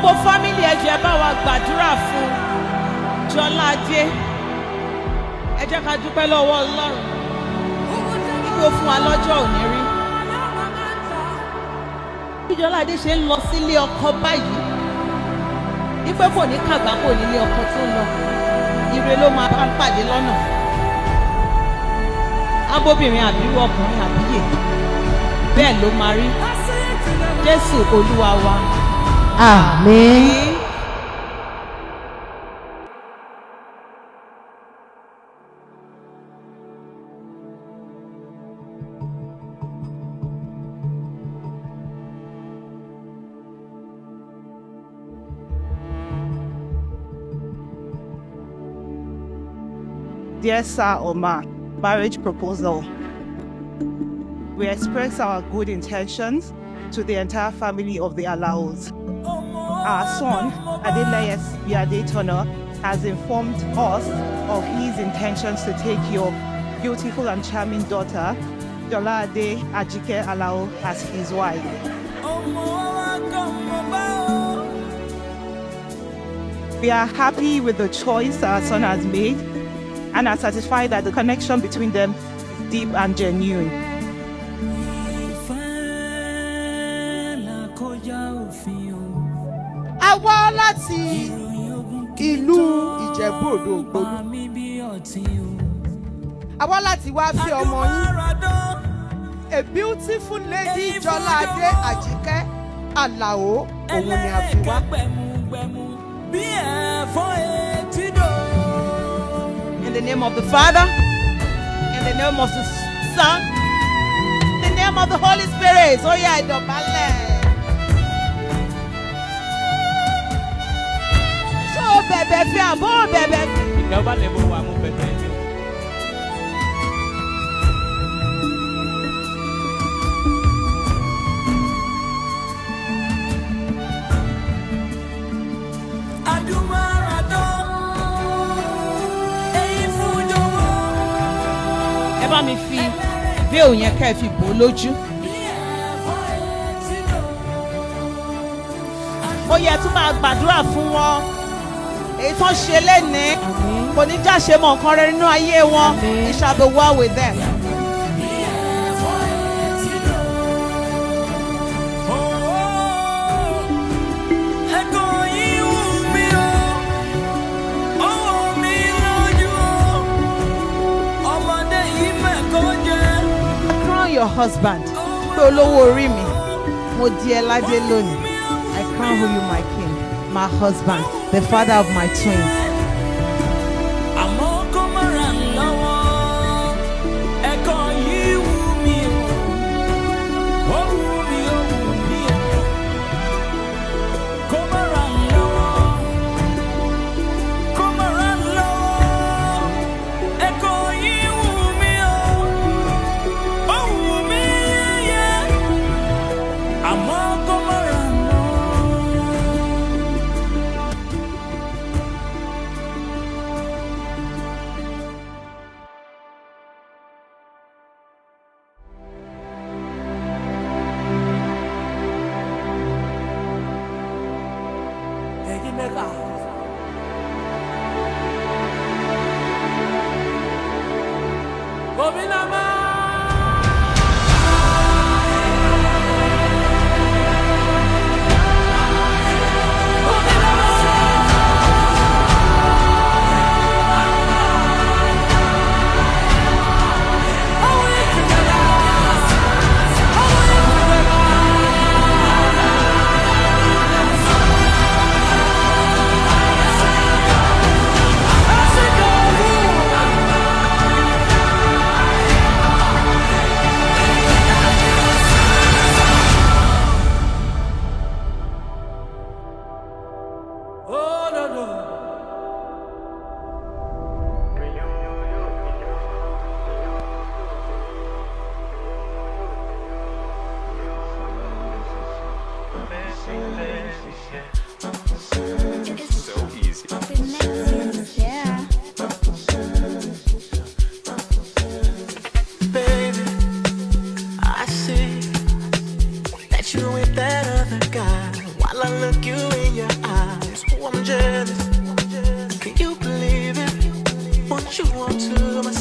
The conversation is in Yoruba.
Gbogbo fámìlì ẹ jẹ́ bá wa gbàdúrà fún Jolaade. Ẹ jẹ́ ká dúpẹ́ lọ́wọ́ Ọlọ́run. Kí ó fún wa lọ́jọ́ òní rí. Bí Jolaade ṣe ń lọ sílé ọkọ báyìí, wípé kò ní kàgbákò nílé ọkọ tó ń lọ. Ire ló máa bá ń pàdé lọ́nà. Abóbìnrin àbírú ọkùnrin àbíyè. Bẹ́ẹ̀ ló máa rí. Jésù Olúwa wa. Àmín. Dear Sir or Ma, marriage proposal. We express our good intentions to the entire family of the Alaos. Our son, Leye has informed us of his intentions to take your beautiful and charming daughter, Jolaade Ajike Alao, as his wife. We are happy with the choice our son has made and are satisfied that the connection between them is deep and genuine. A wá láti ìlú Ìjẹ̀bú-Òde Ògbólú. A wá láti wá fẹ́ ọmọ yín. A beautiful lady Jolaade Ajike Alao, òun ni a fi wá. In the name of the Father, in the name of the Son, in the name of the Holy Spirit. Oh yeah, ìdọ̀bálẹ̀. So bẹ̀bẹ̀ fi àbọ̀ bẹ̀bẹ̀ fi. Ìjọba lè mú wa mú bẹ̀bẹ̀ ni. Ẹ bá mi fi veil yẹn ká ẹ fi bò lójú. Ó yẹ tún máa gbàdúrà fún wọn. Èyí tó ń ṣe lénìí kò ní jáṣe mọ́ nǹkan rere nínú ayé wọn. It shall be well with them. Your husband, pé olówó orí mi, mo di ẹ ládé lónìí. I crown you my king, my husband, the father of my twins. you with that other guy while I look you in your So I'm jealous. Can you believe it? Want you on to myself.